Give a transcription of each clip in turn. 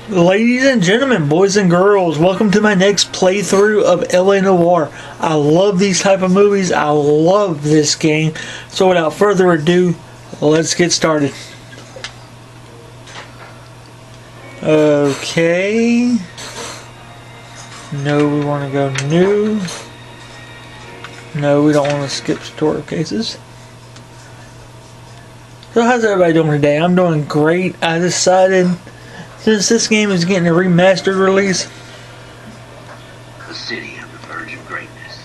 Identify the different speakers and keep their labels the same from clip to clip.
Speaker 1: Ladies and gentlemen, boys and girls, welcome to my next playthrough of L A Noire. I love these type of movies. I love this game. So without further ado, let's get started. Okay. No, we want to go new. No, we don't want to skip tutorial cases. So how's everybody doing today? I'm doing great. I decided, since this game is getting a remastered release.
Speaker 2: A city on the verge of greatness.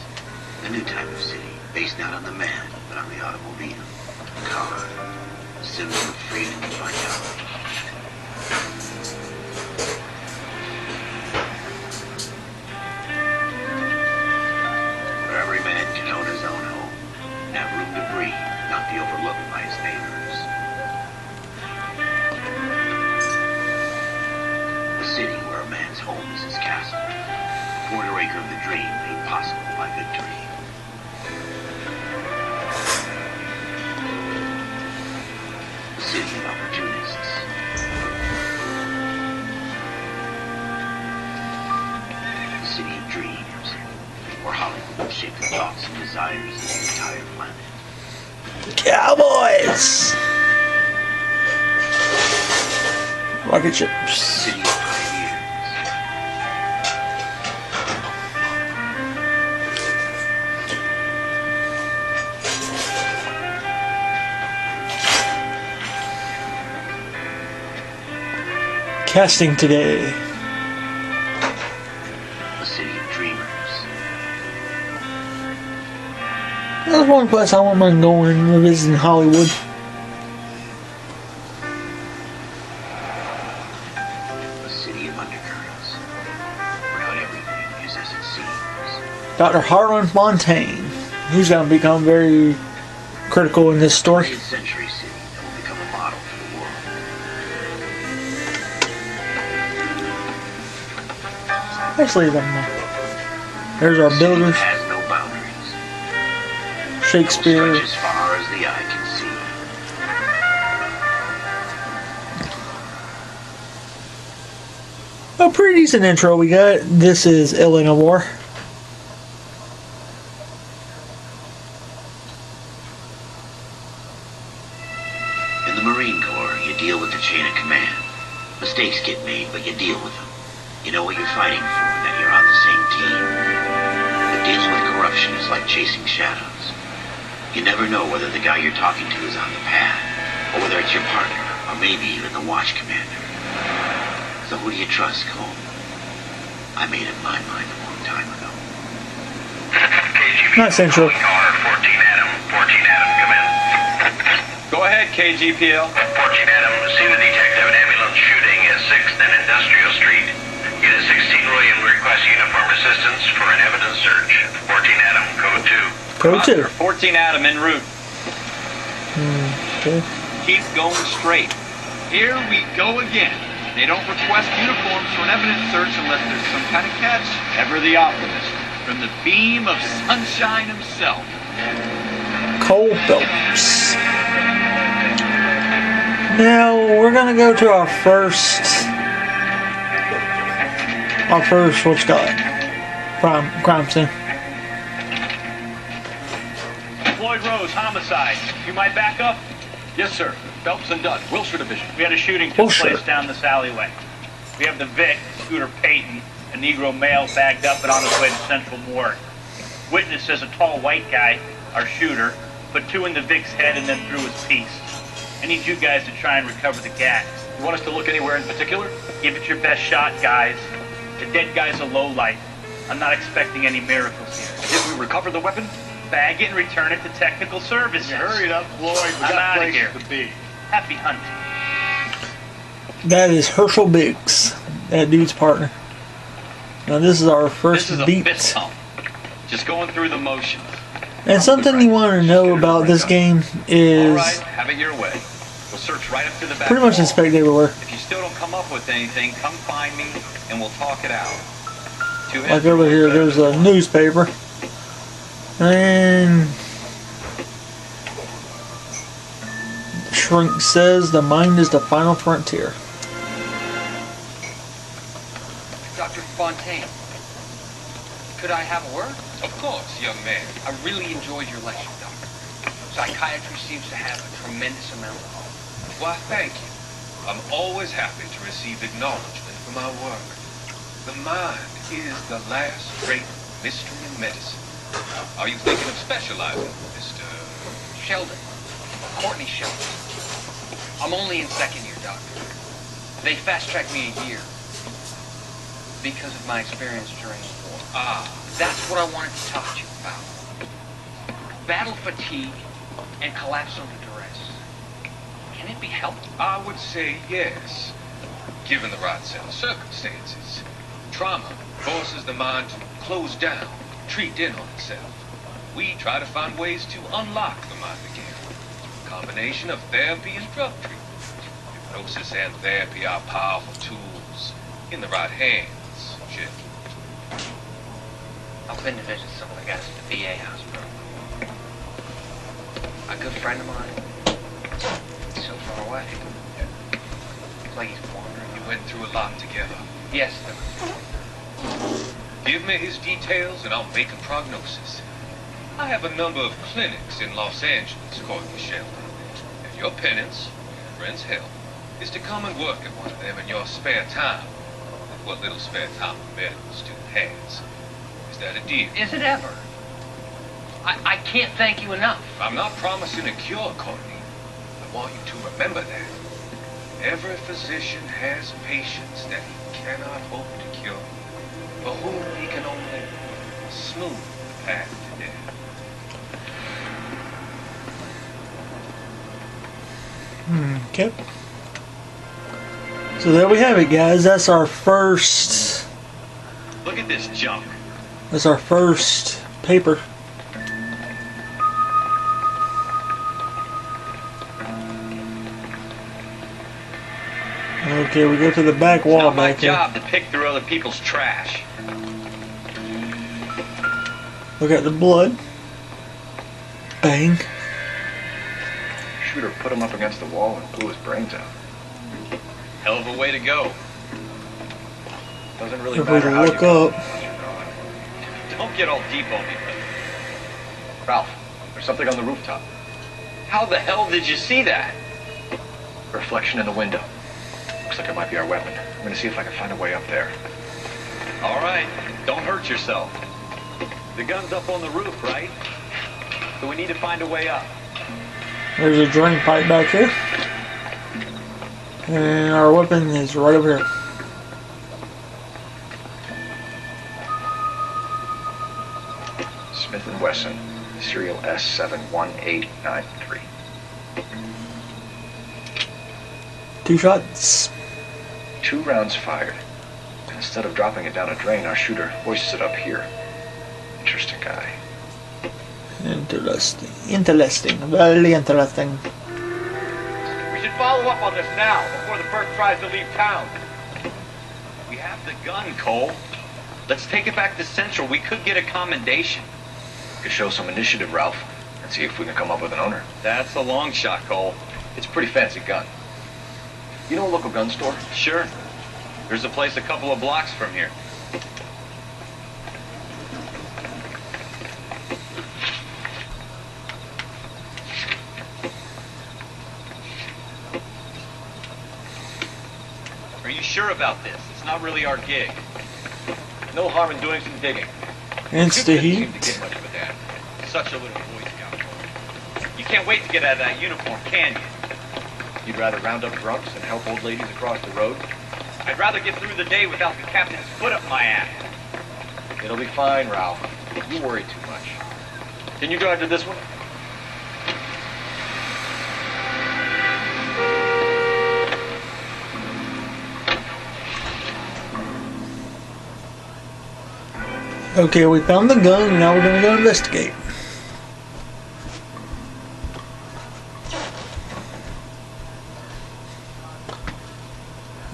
Speaker 2: A new type of city, based not on the man, but on the automobile. The car. A symbol of freedom and vitality. Where every man can own his own home. And have room to breathe, not be overlooked by his neighbors. A city where a man's home is his castle. Quarter acre of the dream made possible by victory. A city of opportunists. A city of dreams, where Hollywood will shape the thoughts and desires of the entire planet.
Speaker 1: Cowboys! Rocket ships.
Speaker 2: City of pioneers.
Speaker 1: Casting today.
Speaker 2: A city of dreamers.
Speaker 1: There's one place I wouldn't mind going, visiting Hollywood.
Speaker 2: A city of undercurrents. Where not everything is as it seems.
Speaker 1: Dr. Harlan Fontaine. He's going to become very critical in this story.
Speaker 2: 20th century city that will become a model for the world.
Speaker 1: Actually, there's our
Speaker 2: A city that
Speaker 1: builders.
Speaker 2: has no boundaries.
Speaker 1: Shakespeare.
Speaker 2: Stretch as far as the eye can see.
Speaker 1: A pretty decent intro we got. This is L A Noire.
Speaker 2: In the Marine Corps, you deal with the chain of command. Mistakes get made, but you deal with them. You know what you're fighting for, and that you're on the same team. But dealing with corruption is like chasing shadows. You never know whether the guy you're talking to is on the pad, or whether it's your partner, or maybe even the watch commander. So who do you trust, Cole? I made up my mind a long time ago.
Speaker 1: Nice intro.
Speaker 3: Car 14 Adam. 14 Adam, come in.
Speaker 4: Go ahead, KGPL.
Speaker 3: 14 Adam, see the detective. An ambulance shooting at 6th and Industrial Street. Unit 16 William requests uniform assistance for an evidence search. 14 Adam, code 2.
Speaker 1: Code 2.
Speaker 4: 14 Adam en route.
Speaker 1: Okay.
Speaker 4: Keep going straight. Here we go again. They don't request uniforms for an evidence search unless there's some kind of catch. Ever the optimist. From the beam of sunshine himself.
Speaker 1: Cole Phelps. Now we're gonna go to our first what's called crime scene.
Speaker 5: Floyd Rose, homicide. You might back up?
Speaker 4: Yes, sir. Phelps and Dunn, Wilshire Division.
Speaker 5: We had a shooting took
Speaker 1: Wilshire.
Speaker 5: place down this alleyway. We have the Vic, Scooter Payton, a Negro male bagged up and on his way to Central Morgue. Witness says a tall white guy, our shooter, put two in the Vic's head and then threw his piece. I need you guys to try and recover the gas.
Speaker 4: You want us to look anywhere in particular?
Speaker 5: Give it your best shot, guys. The dead guy's a lowlife. I'm not expecting any miracles here.
Speaker 4: Did we recover the weapon?
Speaker 5: Bag it and return it to technical services.
Speaker 6: Hurry it up, Floyd. We
Speaker 5: I'm
Speaker 6: got
Speaker 5: outta
Speaker 6: places
Speaker 5: here.
Speaker 6: to be.
Speaker 5: Happy hunting.
Speaker 1: That is Herschel Biggs, that dude's partner. Now this is our first
Speaker 4: This is a
Speaker 1: beat.
Speaker 4: fist pump. Just going through the motions.
Speaker 1: And something you want to know about this game
Speaker 4: All
Speaker 1: is
Speaker 4: right, have it your way. We'll search right up to the back
Speaker 1: pretty much
Speaker 4: wall.
Speaker 1: inspect everywhere.
Speaker 4: If you still don't come up with anything, come find me and we'll talk it out.
Speaker 1: Like over here, there's a newspaper. And Shrink says the mind is the final frontier.
Speaker 6: Dr. Fontaine. Could I have a word?
Speaker 7: Of course, young man.
Speaker 6: I really enjoyed your lecture, Doctor. Psychiatry seems to have a tremendous amount of hope.
Speaker 7: Why, thank you. I'm always happy to receive acknowledgement for my work. The mind is the last great mystery in medicine. Are you thinking of specializing, Mr.
Speaker 6: Sheldon. Courtney Sheldon. I'm only in second year, Doctor. They fast-tracked me a year because of my experience during the war.
Speaker 7: Ah,
Speaker 6: That's what I wanted to talk to you about. Battle fatigue and collapse under duress. Can it be helped?
Speaker 7: I would say yes, given the right set of circumstances. Trauma forces the mind to close down, retreat in on itself. We try to find ways to unlock the mind again. A combination of therapy and drug treatment. Hypnosis and therapy are powerful tools in the right hands, Jim.
Speaker 6: I've been to visit some of the guys at the VA hospital. A good friend of mine, so far away. It's like he's wandering.
Speaker 7: You went through a lot together.
Speaker 6: Yes, sir.
Speaker 7: Give me his details and I'll make a prognosis. I have a number of clinics in Los Angeles, Courtney Sheldon. And your penance, your friend's help, is to come and work at one of them in your spare time. With what little spare time a medical student has. Is that a deal?
Speaker 6: Is it ever? I can't thank you enough.
Speaker 7: I'm not promising a cure, Courtney. I want you to remember that. Every physician has patients that he cannot hope to cure, for whom he can only smooth the path to death.
Speaker 1: Okay. So there we have it, guys. That's our first.
Speaker 5: Look at this junk.
Speaker 1: That's our first paper. Okay, we go to the back wall
Speaker 5: It's not my
Speaker 1: back here.
Speaker 5: job to pick through other people's trash.
Speaker 1: Look at the blood. Bang.
Speaker 8: Shooter put him up against the wall and blew his brains out.
Speaker 5: Hell of a way to go.
Speaker 8: Doesn't really
Speaker 1: If we
Speaker 8: matter how you
Speaker 1: look
Speaker 8: go.
Speaker 1: up.
Speaker 5: Don't get all deep on me.
Speaker 8: Ralph, there's something on the rooftop.
Speaker 5: How the hell did you see that?
Speaker 8: Reflection in the window. Looks like it might be our weapon. I'm gonna see if I can find a way up there.
Speaker 5: All right, don't hurt yourself. The gun's up on the roof, right? So we need to find a way up.
Speaker 1: There's a drain pipe back here. And our weapon is right over here.
Speaker 8: Smith & Wesson, serial S71893.
Speaker 1: 2 shots.
Speaker 8: 2 rounds fired. And instead of dropping it down a drain, our shooter hoists it up here. Interesting guy.
Speaker 1: Interesting. Interesting. Very interesting.
Speaker 5: We should follow up on this now, before the Burke tries to leave town. We have the gun, Cole. Let's take it back to Central. We could get a commendation.
Speaker 8: Could show some initiative, Ralph, and see if we can come up with an owner.
Speaker 5: That's a long shot, Cole.
Speaker 8: It's a pretty fancy gun. You know a local gun store?
Speaker 5: Sure. There's a place a couple of blocks from here. Are you sure about this? It's not really our gig.
Speaker 8: No harm in doing some digging.
Speaker 1: Insta
Speaker 8: Didn't
Speaker 1: heat.
Speaker 8: seem to get much of a damn.
Speaker 5: Such a little Boy Scout. You can't wait to get out of that uniform, can you?
Speaker 8: You'd rather round up drunks and help old ladies across the road?
Speaker 5: I'd rather get through the day without the captain's foot up my ass.
Speaker 8: It'll be fine, Ralph. You worry too much. Can you drive to this one?
Speaker 1: Okay, we found the gun, and now we're going to go investigate.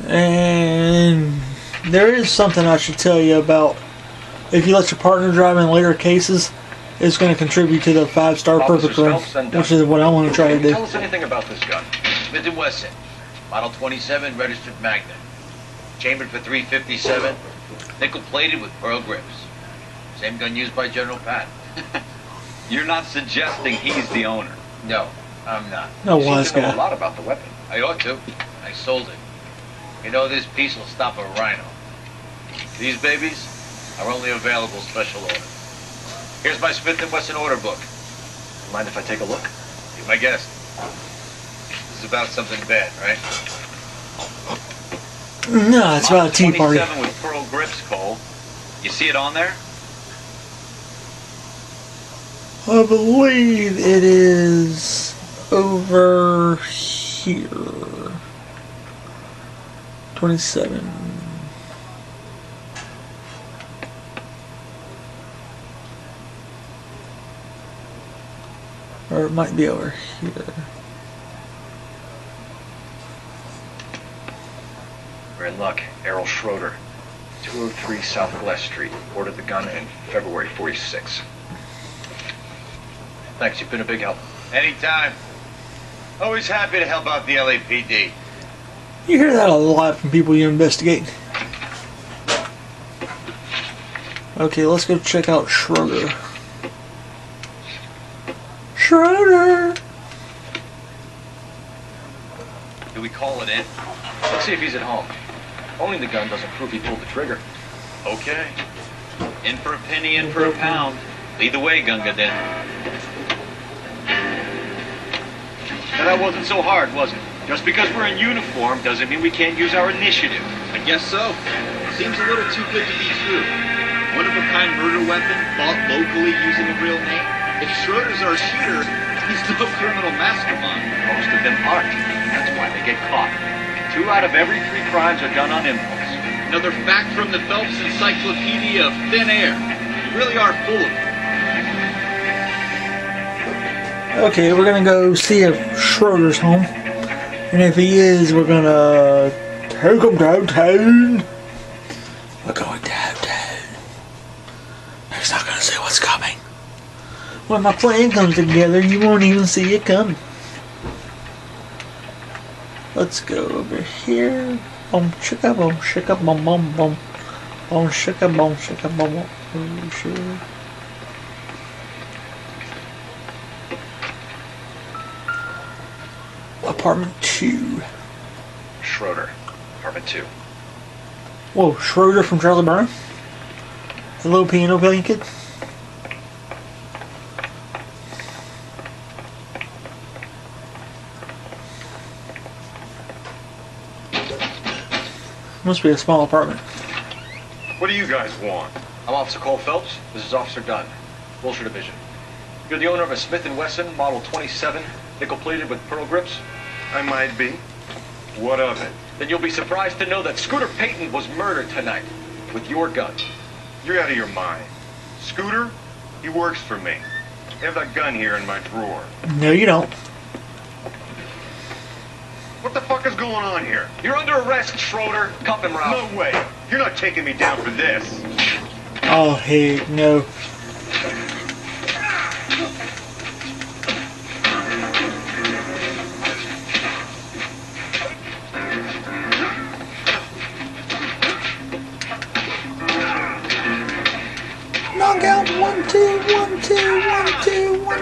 Speaker 1: And there is something I should tell you about. If you let your partner drive in later cases, it's going to contribute to the 5-star
Speaker 8: Officer
Speaker 1: perfect run,
Speaker 8: Phelps and Dunn.
Speaker 1: which is what I want to try to
Speaker 8: Can you
Speaker 1: do.
Speaker 8: tell us anything about this gun?
Speaker 9: Smith & Wesson, model 27, registered Magnum. Chambered for 357, Nickel-plated with pearl grips. Same gun used by General Patton.
Speaker 4: You're not suggesting he's the owner?
Speaker 9: No, I'm not.
Speaker 1: No
Speaker 8: You seem
Speaker 1: wise
Speaker 8: to know
Speaker 1: guy.
Speaker 8: a lot about the weapon.
Speaker 9: I ought to. I sold it. You know, this piece will stop a rhino. These babies are only available special order. Here's my Smith & Wesson order book.
Speaker 8: Mind if I take a look?
Speaker 9: Be my guest. This is about something bad, right?
Speaker 1: No, it's about a tea party.
Speaker 4: 27 with pearl grips, Cole. You see it on there?
Speaker 1: I believe it is over here. 27. Or it might be over here.
Speaker 8: We're in luck. Errol Schroeder, 203 South Glass Street. Ordered the gun in February '46. Thanks, you've been a big help.
Speaker 9: Anytime. Always happy to help out the LAPD.
Speaker 1: You hear that a lot from people you investigate. Okay, let's go check out Schroeder. Schroeder!
Speaker 4: Do we call it in?
Speaker 8: Let's see if he's at home. Owning the gun doesn't prove he pulled the trigger.
Speaker 4: Okay. In for a penny, in for a pound. Lead the way, Gunga then.
Speaker 5: Now that wasn't so hard, was it? Just because we're in uniform doesn't mean we can't use our initiative.
Speaker 4: I guess so. Seems a little too good to be true. One-of-a-kind murder weapon bought locally using a real name. If Schroeder's our shooter, he's no criminal mastermind.
Speaker 5: Most of them aren't. That's why they get caught. 2 out of every 3 crimes are done on impulse.
Speaker 4: Another fact from the Phelps Encyclopedia of Thin Air. You really are full of it.
Speaker 1: Okay, we're gonna go see if Schroeder's home. And if he is, we're gonna take him downtown. We're going downtown. He's not gonna see what's coming. When my plan comes together, you won't even see it coming. Let's go over here. Boom, shika, boom, shika, boom, boom, boom. Boom, shika, boom, shika, boom, boom. Oh, sure. Apartment 2.
Speaker 8: Schroeder, apartment 2.
Speaker 1: Whoa, Schroeder from Charlie Brown? The little piano playing kid? Must be a small apartment.
Speaker 8: What do you guys want? I'm Officer Cole Phelps. This is Officer Dunn, Wilshire Division. You're the owner of a Smith & Wesson Model 27, nickel-plated with pearl grips?
Speaker 7: I might be. What of it?
Speaker 8: Then you'll be surprised to know that Scooter Payton was murdered tonight with your gun.
Speaker 7: You're out of your mind. Scooter? He works for me. I have that gun here in my drawer.
Speaker 1: No, you don't.
Speaker 7: What the fuck is going on here?
Speaker 8: You're under arrest, Schroeder. Cuff him, Ralph.
Speaker 7: No way. You're not taking me down for this.
Speaker 1: Oh, hey, no. Knockout, 1, 2, 1, 2, 1, 2, 1.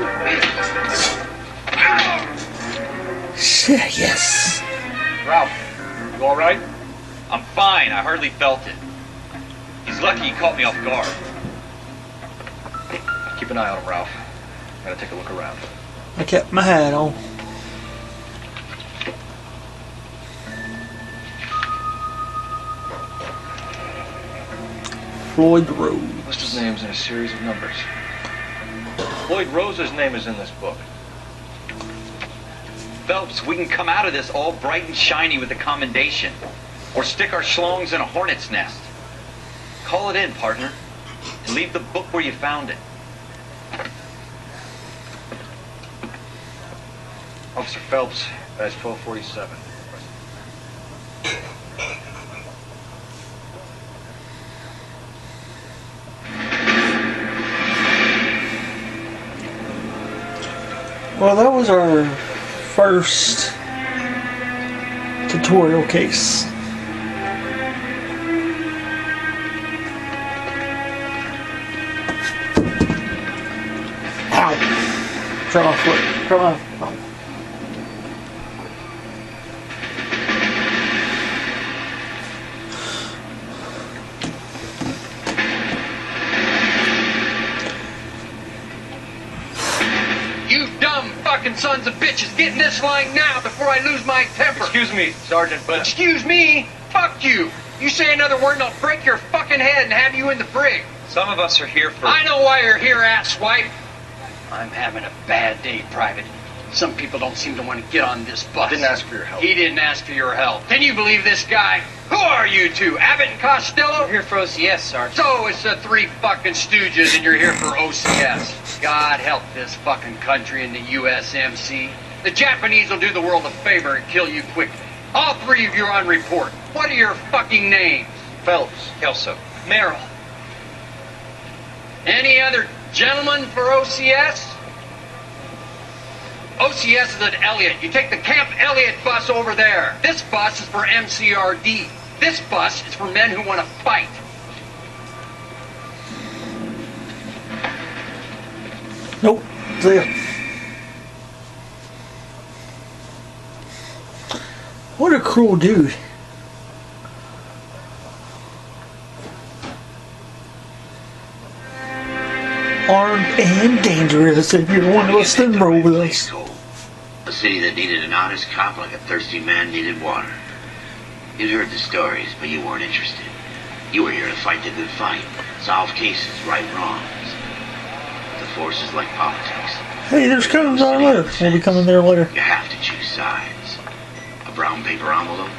Speaker 1: Shit, yes.
Speaker 4: Ralph, you all right? I'm fine. I hardly felt it. He's lucky he caught me off guard.
Speaker 8: Keep an eye on him, Ralph. Gotta take a look around.
Speaker 1: I kept my hat on. Floyd Rose.
Speaker 8: List his names in a series of numbers. Floyd Rose's name is in this book.
Speaker 4: Phelps, we can come out of this all bright and shiny with a commendation. Or stick our schlongs in a hornet's nest. Call it in, partner. And leave the book where you found it.
Speaker 8: Officer Phelps, badge 1247.
Speaker 1: Well, that was our first tutorial case. Turn off. Turn off.
Speaker 6: You dumb fucking sons of bitches, get in this line now before I lose my temper.
Speaker 8: Excuse me, Sergeant, but...
Speaker 6: Excuse me? Fuck you. You say another word and I'll break your fucking head and have you in the brig.
Speaker 4: Some of us are here for...
Speaker 6: I know why you're here, asswipe. I'm having a bad day, Private. Some people don't seem to want to get on this bus.
Speaker 8: I didn't ask for your help.
Speaker 6: He didn't ask for your help. Can you believe this guy? Who are you two? Abbott and Costello?
Speaker 10: We're here for OCS, Sergeant.
Speaker 6: So it's the three fucking stooges and you're here for OCS. God help this fucking country and the USMC. The Japanese will do the world a favor and kill you quickly. All three of you are on report. What are your fucking names?
Speaker 8: Phelps.
Speaker 4: Kelso.
Speaker 6: Merrill. Any other gentlemen for OCS? OCS is at Elliott. You take the Camp Elliott bus over there. This bus is for MCRD. This bus is for men who want to fight.
Speaker 1: Nope. See ya. What a cruel dude. Armed and dangerous. If you're one of us, then roll with us.
Speaker 2: A city that needed an honest cop like a thirsty man needed water. You'd heard the stories, but you weren't interested. You were here to fight the good fight, solve cases, right wrongs. The force is like politics.
Speaker 1: Hey, there's Cones on later. We'll be coming there later.
Speaker 2: You have to choose sides. A brown paper envelope,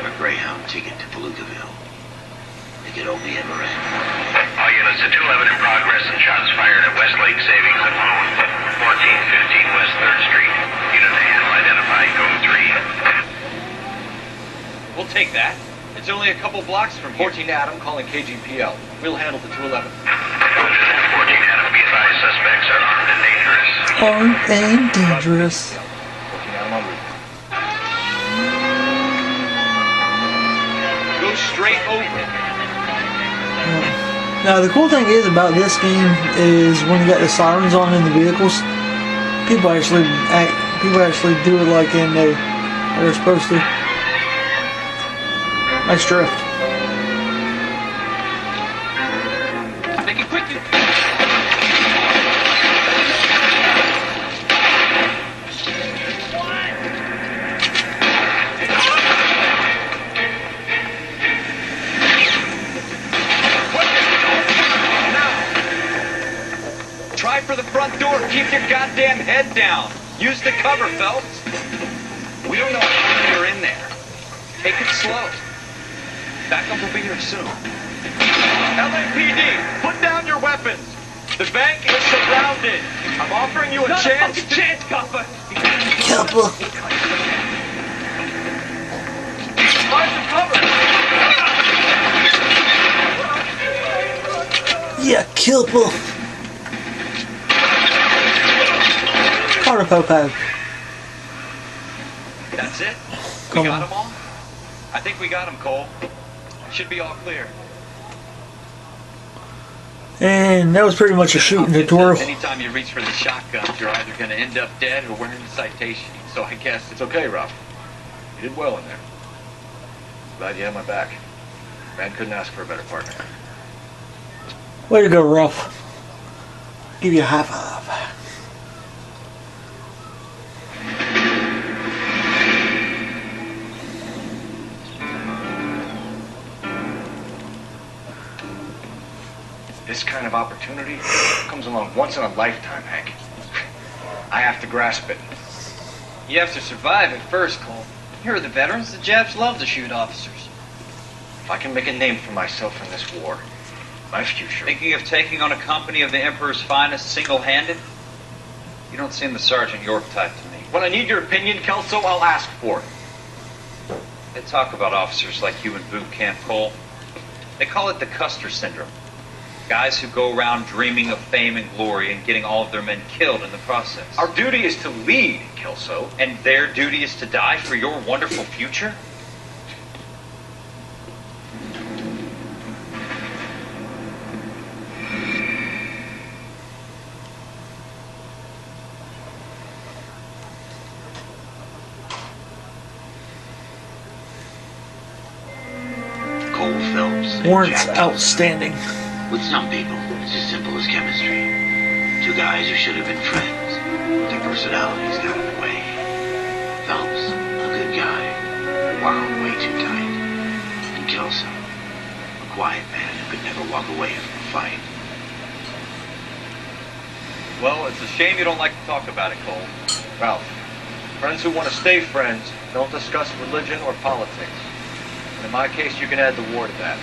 Speaker 2: or a Greyhound ticket to Palookaville. It could only ever end.
Speaker 3: All units to 211 in progress and shots fired at Westlake Savings and Loan, 1415 West 3rd Street. Unit to handle identified, code 3.
Speaker 6: We'll take that. It's only a couple blocks from here.
Speaker 8: 14 Adam calling KGPL. We'll handle the 211.
Speaker 3: 14 Adam, be advised, suspects are armed and dangerous.
Speaker 1: Armed and dangerous.
Speaker 8: 14 Adam en route.
Speaker 6: Go straight over.
Speaker 1: Now the cool thing is about this game is when you got the sirens on in the vehicles, people actually do it like they're supposed to. Nice drift.
Speaker 6: Make it quick. Try for the front door. Keep your goddamn head down. Use the cover, Phelps. We don't know how many are in there. Take it slow. Backup will be here soon. LAPD, put down your weapons. The bank is surrounded. I'm offering you a chance. Chance, copper.
Speaker 1: Copper.
Speaker 6: Find some cover.
Speaker 1: Yeah, Kilper. Carter Popo.
Speaker 6: That's it. We
Speaker 1: Come
Speaker 6: got
Speaker 1: on.
Speaker 6: them all. I think we got them, Cole. Should be all clear.
Speaker 1: And that was pretty much a shooting tutorial.
Speaker 6: Anytime you reach for the shotgun, you're either going to end up dead or wearing a citation. So I guess
Speaker 8: It's okay, Ralph. You did well in there. Glad you had my back. Man couldn't ask for a better partner.
Speaker 1: Way to go, Ralph. Give you a high five.
Speaker 8: This kind of opportunity comes along once in a lifetime, Hank. I have to grasp it.
Speaker 10: You have to survive it first, Cole. Here are the veterans. The Japs love to shoot officers.
Speaker 8: If I can make a name for myself in this war, my future...
Speaker 4: Thinking of taking on a company of the Emperor's finest single-handed? You don't seem the Sergeant York type to me.
Speaker 8: When I need your opinion, Kelso, I'll ask for it.
Speaker 4: They talk about officers like you in boot camp, Cole. They call it the Custer syndrome. Guys who go around dreaming of fame and glory and getting all of their men killed in the process.
Speaker 8: Our duty is to lead, Kelso.
Speaker 4: And their duty is to die for your wonderful future?
Speaker 2: Cole Phelps and
Speaker 1: Warrant's
Speaker 2: Jack
Speaker 1: outstanding.
Speaker 2: With some people, it's as simple as chemistry. Two guys who should have been friends, but their personalities got in the way. Phelps, a good guy, wound way too tight. And Kelso, a quiet man who could never walk away from a fight.
Speaker 8: Well, it's a shame you don't like to talk about it, Cole. Ralph, friends who want to stay friends don't discuss religion or politics. And in my case, you can add the war to that.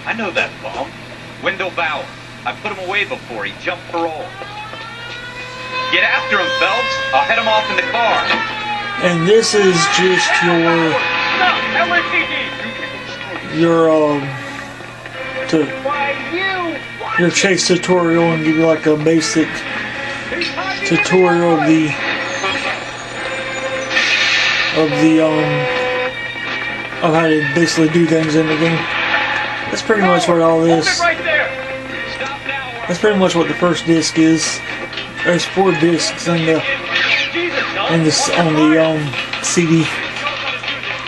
Speaker 4: I know that bum. Wendell Bauer. I put him away before. He jumped parole. Get after him, Phelps. I'll head him off in the car.
Speaker 1: And this is just your chase tutorial, and give you like a basic tutorial of how to basically do things in the game. That's pretty much what all this. That's pretty much what the first disc is. There's 4 discs on the CD.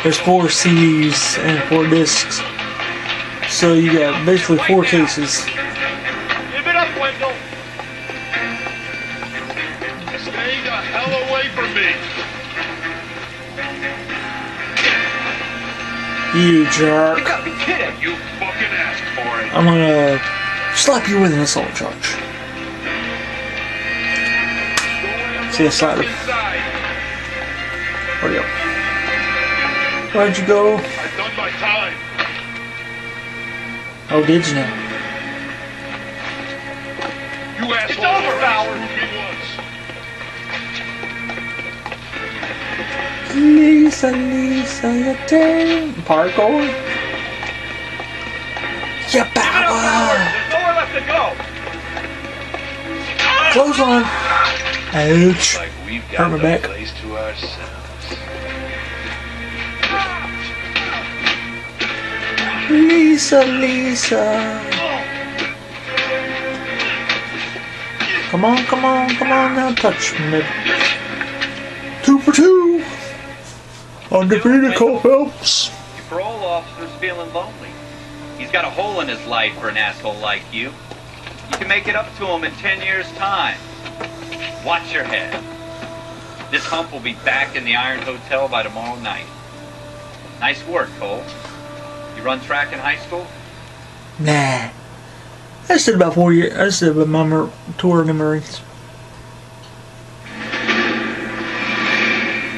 Speaker 1: There's 4 CDs and 4 discs. So you got basically 4 cases.
Speaker 3: Give it up, Wendell. Stay the hell away from me.
Speaker 1: You jerk.
Speaker 3: You gotta be kidding. You fucking asked for it.
Speaker 1: I'm gonna slap you with an assault charge. See a slider. Where'd you go? Where'd you go?
Speaker 3: I've done my time.
Speaker 1: Oh, did you now?
Speaker 3: You asshole. It's over, Bauer.
Speaker 1: Lisa, you turn. Parkour. Yeah, power.
Speaker 3: There's nowhere left to go.
Speaker 1: Close on. Ouch.
Speaker 7: Like we've
Speaker 1: Hurt
Speaker 7: got
Speaker 1: my
Speaker 7: the
Speaker 1: back.
Speaker 7: place to ourselves.
Speaker 1: Lisa. Come on now, touch me. 2 for 2. Undefeated Cole Phelps.
Speaker 4: Your parole officer's feeling lonely. He's got a hole in his life for an asshole like you. You can make it up to him in 10 years' time. Watch your head. This hump will be back in the Iron Hotel by tomorrow night. Nice work, Cole. You run track in high school?
Speaker 1: Nah. I just did about 4 years. I just did about my tour in the Marines.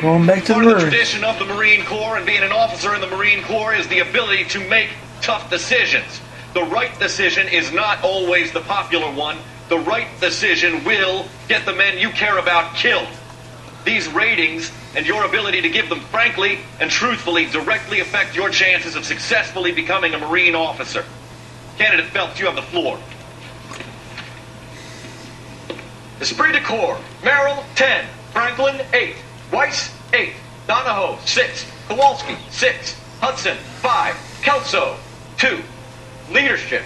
Speaker 1: Going back to the
Speaker 8: Part of the
Speaker 1: Marines.
Speaker 8: tradition of the Marine Corps and being an officer in the Marine Corps is the ability to make tough decisions. The right decision is not always the popular one. The right decision will get the men you care about killed. These ratings and your ability to give them frankly and truthfully directly affect your chances of successfully becoming a Marine officer. Candidate Phelps, you have the floor. Esprit de Corps, Merrill, 10. Franklin, 8. Weiss, 8. Donahoe, 6. Kowalski, 6. Hudson, 5. Kelso, 2. Leadership,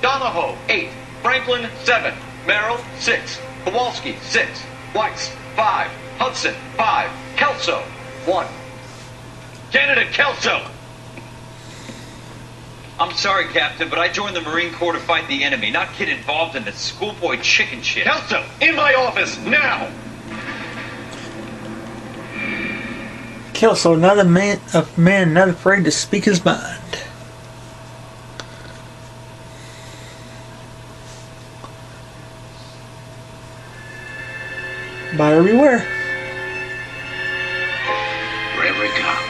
Speaker 8: Donahoe, 8. Franklin, 7. Merrill, 6. Kowalski, 6. Weiss, 5. Hudson, 5. Kelso, 1. Candidate Kelso!
Speaker 4: I'm sorry, Captain, but I joined the Marine Corps to fight the enemy, not get involved in this schoolboy chicken shit.
Speaker 8: Kelso, in my office, now!
Speaker 1: Kelso, not a man not afraid to speak his mind. Buyer beware.
Speaker 2: Wherever it goes,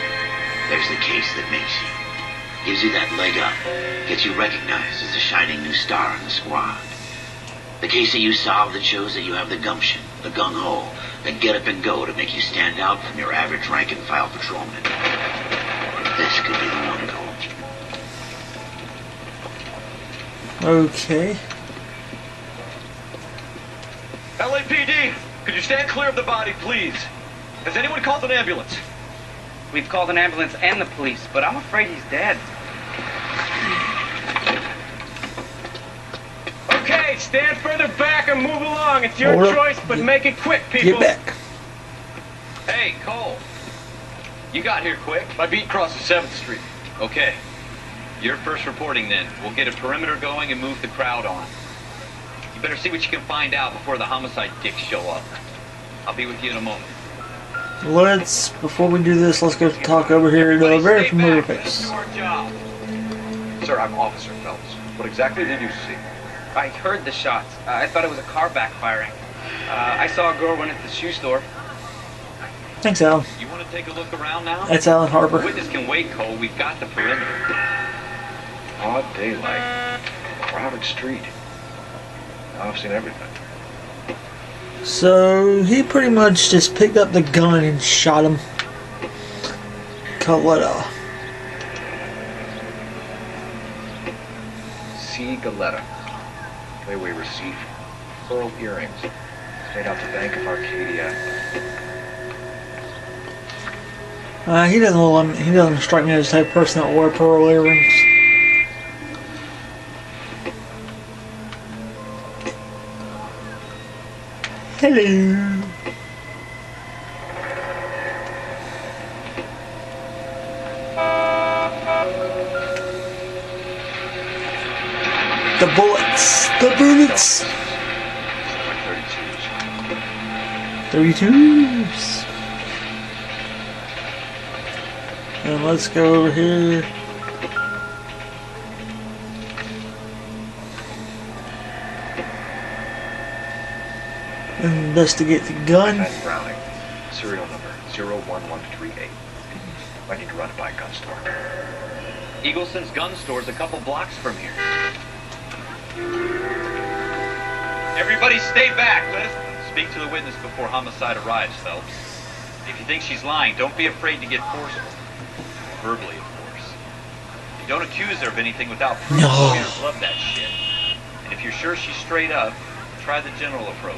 Speaker 2: there's the case that makes you. Gives you that leg up. Gets you recognized as a shining new star in the squad. The case that you solve that shows that you have the gumption, the gung-ho, the get up and go to make you stand out from your average rank-and-file patrolman. This could be the one, Cole.
Speaker 1: Okay.
Speaker 8: LAPD, could you stand clear of the body, please? Has anyone called an ambulance?
Speaker 10: We've called an ambulance and the police, but I'm afraid he's dead.
Speaker 11: Okay, stand further back and move along. It's your
Speaker 1: Hold up.
Speaker 11: choice, but make it quick, people.
Speaker 1: Get back.
Speaker 4: Hey, Cole. You got here quick.
Speaker 8: My beat crosses 7th Street.
Speaker 4: Okay. You're first reporting then. We'll get a perimeter going and move the crowd on. You better see what you can find out before the homicide dicks show up. I'll be with you in a moment.
Speaker 1: Before we do this, let's go talk over here to a very familiar face.
Speaker 8: Sir, I'm Officer Phelps. What exactly did you see?
Speaker 10: I heard the shots. I thought it was a car backfiring. I saw a girl run into the shoe store.
Speaker 1: Thanks, Alan.
Speaker 4: You want to take a look around now?
Speaker 1: That's Alan Harper.
Speaker 4: The witness can wait, Cole. We've got the perimeter.
Speaker 7: Broad daylight. Crowded street. Now I've seen everything.
Speaker 1: So he pretty much just picked up the gun and shot him. Coletta.
Speaker 7: C. Galetta. Layaway receipt. Pearl earrings. Made out the Bank of Arcadia.
Speaker 1: He doesn't strike me as the type of person that wore pearl earrings. Hello. The bullets. The bullets. 32s. And let's go over here. Investigate the gun.
Speaker 7: And Browning. Serial number 01138. I need to run it by a gun store.
Speaker 4: Eagleson's gun store's a couple blocks from here. Everybody stay back. Speak to the witness before homicide arrives, Phelps. If you think she's lying, don't be afraid to get forceful. Verbally, of course. You don't accuse her of anything without proof.
Speaker 1: No.
Speaker 4: Lawyers love that shit. And if you're sure she's straight up, try the general approach.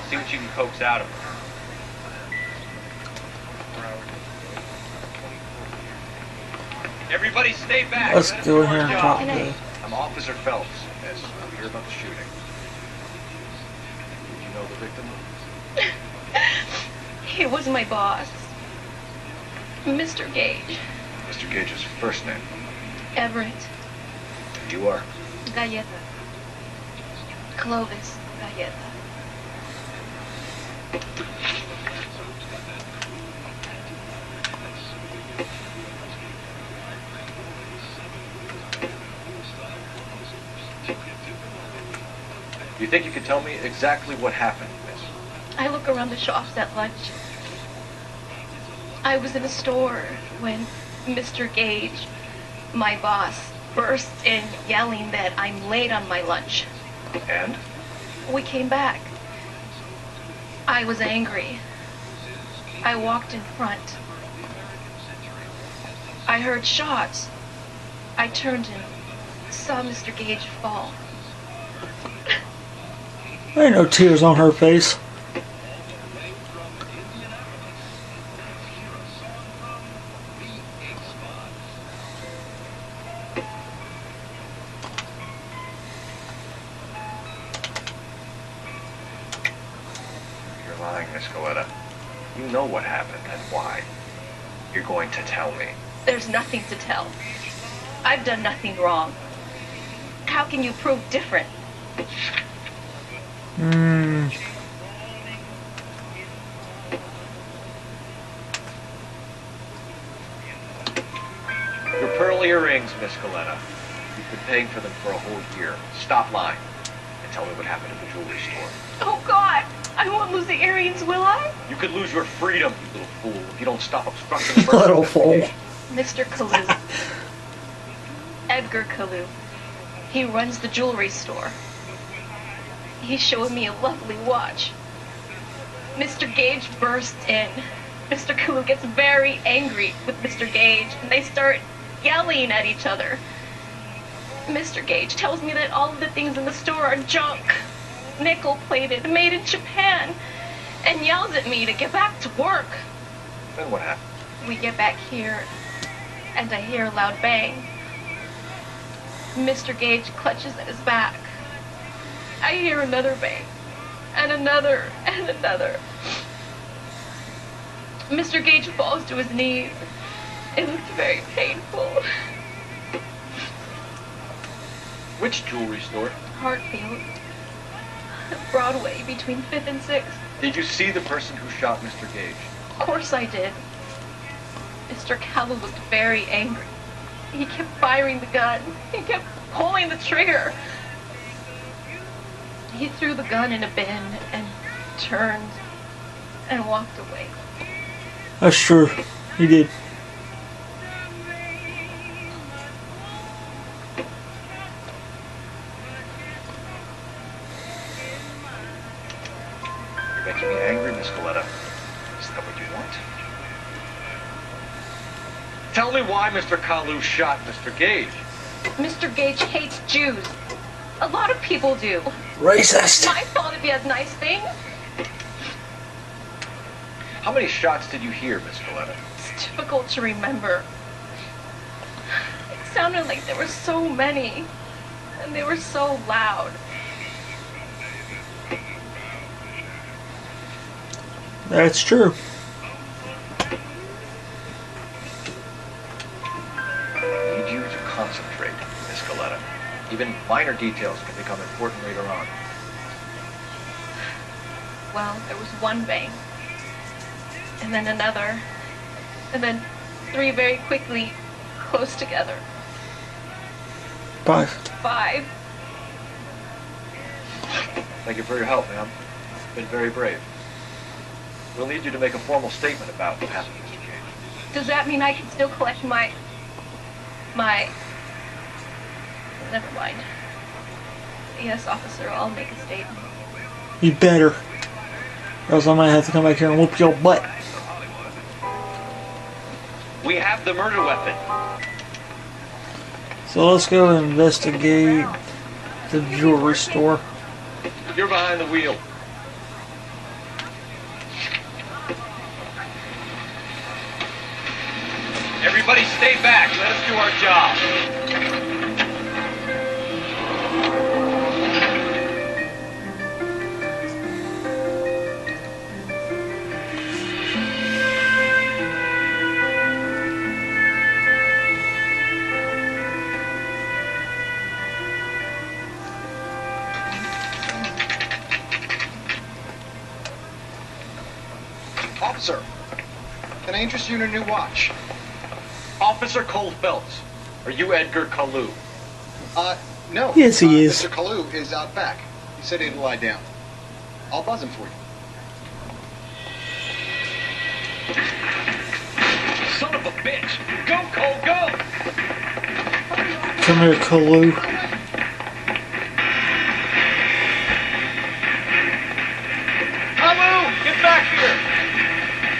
Speaker 4: See what you can coax out of her. Everybody stay back.
Speaker 1: Let's go ahead and talk to
Speaker 7: I'm Officer Phelps, miss. I'm here about the shooting. Did you know the victim?
Speaker 12: He was my boss, Mr. Gage.
Speaker 7: Mr. Gage's first name.
Speaker 12: Everett.
Speaker 7: And you are?
Speaker 12: Galleta. Clovis Galleta.
Speaker 7: You think you could tell me exactly what happened, miss?
Speaker 12: I look around the shops at lunch. I was in a store when Mr. Gage, my boss, burst in yelling that I'm late on my lunch.
Speaker 7: And?
Speaker 12: We came back. I was angry. I walked in front. I heard shots. I turned and saw Mr. Gage fall.
Speaker 1: There ain't no tears on her face.
Speaker 7: You're lying, Miss Galetta. You know what happened and why. You're going to tell me.
Speaker 12: There's nothing to tell. I've done nothing wrong. How can you prove different?
Speaker 7: Your pearl earrings, Miss Galetta. You've been paying for them for a whole year. Stop lying and tell me what happened at the jewelry store.
Speaker 12: Oh, God! I won't lose the earrings, will I?
Speaker 7: You could lose your freedom, you little fool, if you don't stop obstructing the murder
Speaker 1: Little fool.
Speaker 12: Mr. Kalu. Edgar Kalu. He runs the jewelry store. He showed me a lovely watch. Mr. Gage burst in. Mr. Kalu gets very angry with Mr. Gage, and they start yelling at each other. Mr. Gage tells me that all of the things in the store are junk, nickel-plated, made in Japan, and yells at me to get back to work.
Speaker 7: Then what happened?
Speaker 12: We get back here, and I hear a loud bang. Mr. Gage clutches at his back. I hear another bang, and another, and another. Mr. Gage falls to his knees. It looked very painful.
Speaker 6: Which jewelry store?
Speaker 12: Hartfield. Broadway, between 5th and 6th.
Speaker 6: Did you see the person who shot Mr. Gage?
Speaker 12: Of course I did. Mr. Callow looked very angry. He kept firing the gun. He kept pulling the trigger. He threw the gun in a bin and turned and walked away.
Speaker 1: That's true. He did.
Speaker 6: You're making me angry, Miss Coletta. Is that what you want? Tell me why Mr. Kalu shot Mr. Gage.
Speaker 12: Mr. Gage hates Jews. A lot of people do.
Speaker 1: Racist.
Speaker 12: It's my fault if he has nice things.
Speaker 6: How many shots did you hear, Miss Coletta?
Speaker 12: It's difficult to remember. It sounded like there were so many. And they were so loud.
Speaker 1: That's true.
Speaker 6: I need you to concentrate, Miss Coletta. Even minor details can become important later on.
Speaker 12: Well, there was one bang. And then another. And then 3 very quickly, close together.
Speaker 1: 5.
Speaker 12: 5.
Speaker 6: Thank you for your help, ma'am. You've been very brave. We'll need you to make a formal statement about what happened, Mr. Gage.
Speaker 12: Does that mean I can still collect my... Never mind. Yes, officer, I'll make a statement.
Speaker 1: You better. Or else I might have to come back here and whoop your butt.
Speaker 8: We have the murder weapon.
Speaker 1: So let's go investigate the jewelry store.
Speaker 8: You're behind the wheel.
Speaker 4: Everybody stay back. Let us do our job.
Speaker 13: Officer, can I interest you in a new watch?
Speaker 8: Officer Cole Phelps, are you Edgar Kalu?
Speaker 13: No.
Speaker 1: Yes, he is.
Speaker 13: Mr. Kalu is out back. He said he'd lie down. I'll buzz him for you.
Speaker 8: Son of a bitch! Go, Cole, go!
Speaker 1: Come here, Kalu.
Speaker 8: Kalu, get back here!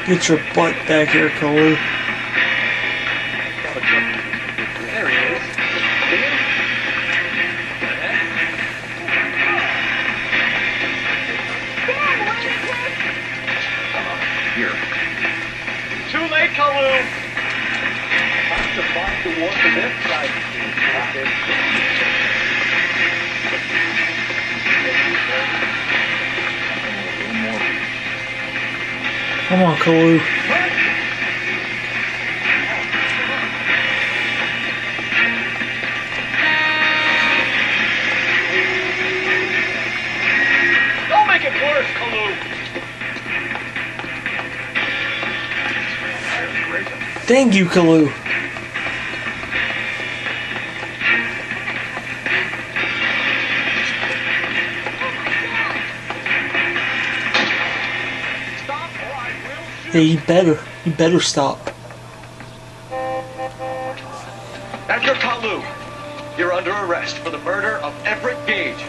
Speaker 1: Get your butt back here, Kalu.
Speaker 8: There he is.
Speaker 6: Here.
Speaker 8: Too late, Kalu!
Speaker 6: Time to find the war from inside.
Speaker 1: Come on, Kalu.
Speaker 8: Don't make it worse, Kalu!
Speaker 1: Thank you, Kalu. Yeah, you better stop.
Speaker 8: Edgar Kalu, you're under arrest for the murder of Everett Gage.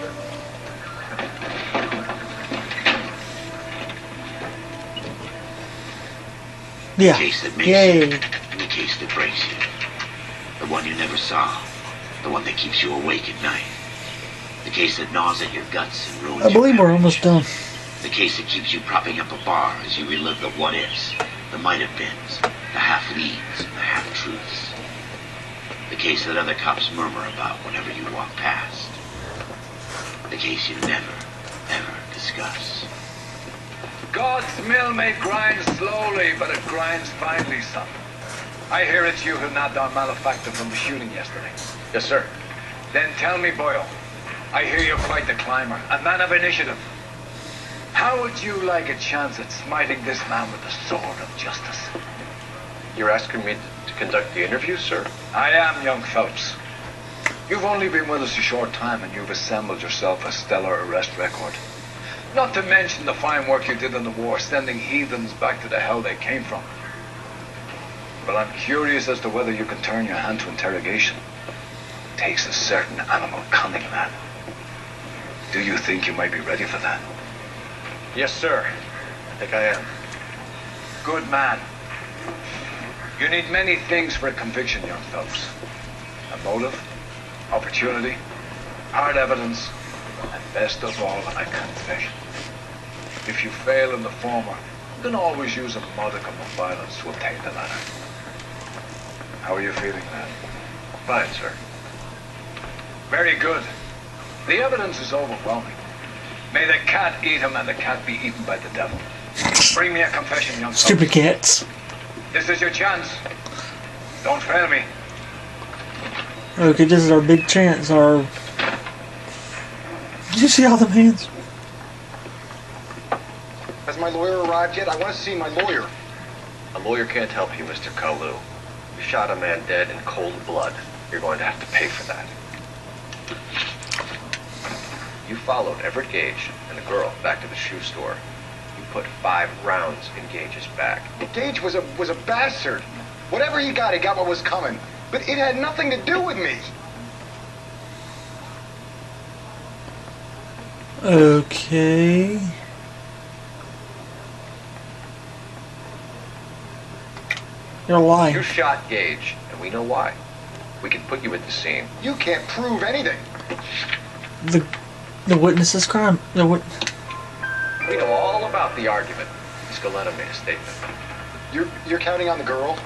Speaker 1: Yeah.
Speaker 2: The case that makes
Speaker 1: Yay.
Speaker 2: you, and the case that breaks you. The one you never saw. The one that keeps you awake at night. The case that gnaws at your guts and ruins
Speaker 1: I believe
Speaker 2: your
Speaker 1: we're almost done.
Speaker 2: The case that keeps you propping up a bar as you relive the what-ifs, the might-have-beens, the half-leads, and the half-truths. The case that other cops murmur about whenever you walk past. The case you never, ever discuss.
Speaker 9: God's mill may grind slowly, but it grinds finely, son. I hear it's you who nabbed our malefactor from the shooting yesterday.
Speaker 6: Yes, sir.
Speaker 9: Then tell me, Boyle. I hear you're quite the climber, a man of initiative. How would you like a chance at smiting this man with the sword of justice?
Speaker 7: You're asking me to conduct the interview, sir?
Speaker 9: I am, young Phelps. You've only been with us a short time and you've assembled yourself a stellar arrest record. Not to mention the fine work you did in the war, sending heathens back to the hell they came from. But I'm curious as to whether you can turn your hand to interrogation. It takes a certain animal cunning, man. Do you think you might be ready for that?
Speaker 7: Yes, sir. I think I am.
Speaker 9: Good man. You need many things for a conviction, young Phelps. A motive, opportunity, hard evidence, and best of all, a confession. If you fail in the former, you can always use a modicum of violence to obtain the latter. How are you feeling, man?
Speaker 7: Fine, sir.
Speaker 9: Very good. The evidence is overwhelming. May the cat eat him and the cat be eaten by the devil. Bring me a confession, young
Speaker 1: Stupid cats.
Speaker 9: This is your chance. Don't fail me.
Speaker 1: Okay, this is our big chance. Did you see all them hands?
Speaker 13: Has my lawyer arrived yet? I want to see my lawyer.
Speaker 7: A lawyer can't help you, Mr. Kalu. You shot a man dead in cold blood. You're going to have to pay for that. You followed Everett Gage and the girl back to the shoe store. You put 5 rounds in Gage's back.
Speaker 13: Gage was a bastard. Whatever he got what was coming. But it had nothing to do with me.
Speaker 1: Okay. You're lying.
Speaker 7: You shot Gage, and we know why. We can put you at the scene.
Speaker 13: You can't prove anything.
Speaker 1: The witness's crime.
Speaker 7: We know all about the argument. Scaletta made a statement.
Speaker 13: You're counting on the girl?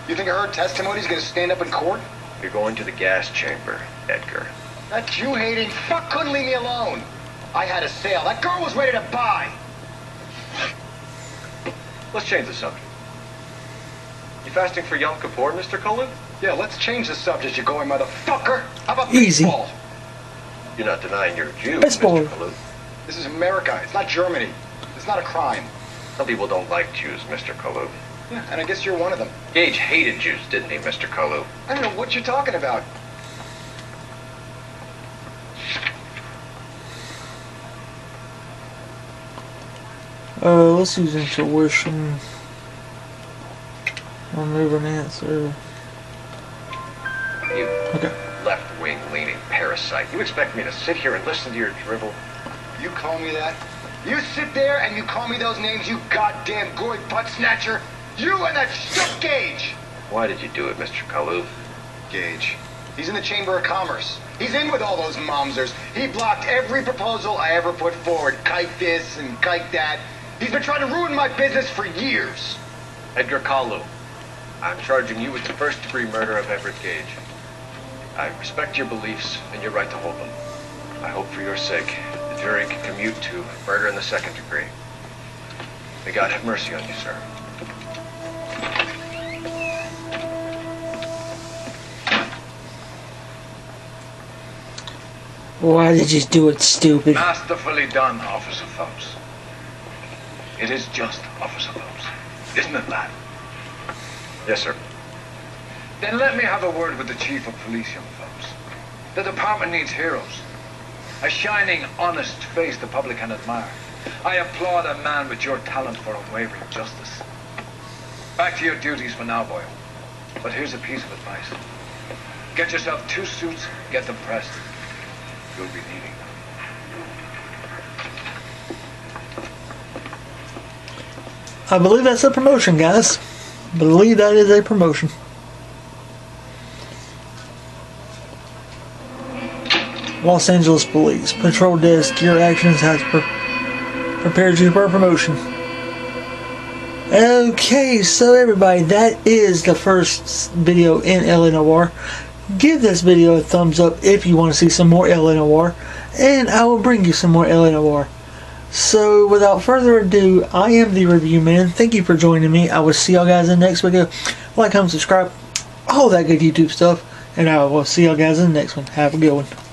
Speaker 13: You think her testimony's gonna stand up in court?
Speaker 7: You're going to the gas chamber, Edgar.
Speaker 13: That Jew-hating fuck couldn't leave me alone. I had a sale. That girl was ready to buy.
Speaker 7: Let's change the subject. You fasting for Yom Kippur, Mr. Kalu?
Speaker 13: Yeah, let's change the subject, you going motherfucker. How about
Speaker 1: Easy.
Speaker 13: baseball?
Speaker 7: You're not denying you're a Jew,
Speaker 1: Baseball.
Speaker 7: Mr. Kalu.
Speaker 13: This is America. It's not Germany. It's not a crime.
Speaker 7: Some people don't like Jews, Mr. Kalu.
Speaker 13: Yeah, and I guess you're one of them.
Speaker 7: Gage hated Jews, didn't he, Mr. Kalu?
Speaker 13: I don't know what you're talking about.
Speaker 1: Let's use intuition. Remove an answer.
Speaker 7: You
Speaker 1: Okay.
Speaker 7: left-wing leaning parasite. You expect me to sit here and listen to your drivel?
Speaker 13: You call me that? You sit there and you call me those names, you goddamn goy butt snatcher? You and that shit Gage!
Speaker 7: Why did you do it, Mr. Kalu?
Speaker 13: Gage. He's in the Chamber of Commerce. He's in with all those momsers. He blocked every proposal I ever put forward. Kite this and kite that. He's been trying to ruin my business for years.
Speaker 7: Edgar Kalu, I'm charging you with the first-degree murder of Everett Gage. I respect your beliefs and your right to hold them. I hope for your sake the jury can commute to murder in the second degree. May God have mercy on you, sir.
Speaker 1: Why did you do it, stupid?
Speaker 9: Masterfully done, Officer Phelps. It is just, Officer Phelps. Isn't it, lad?
Speaker 7: Yes, sir.
Speaker 9: Then let me have a word with the Chief of Police, young Phelps. The department needs heroes. A shining, honest face the public can admire. I applaud a man with your talent for unwavering justice. Back to your duties for now, Boyle. But here's a piece of advice. Get yourself 2 suits, get them pressed. You'll be needing them.
Speaker 1: I believe that's a promotion, guys. I believe that is a promotion. Los Angeles Police Patrol Desk. Your actions has prepared you for a promotion. Okay, so everybody, that is the first video in L A Noire. Give this video a thumbs up if you want to see some more L A Noire, and I will bring you some more L A Noire. So, without further ado, I am the Review Man. Thank you for joining me. I will see y'all guys in the next video. Like, comment, subscribe, all that good YouTube stuff. And I will see y'all guys in the next one. Have a good one.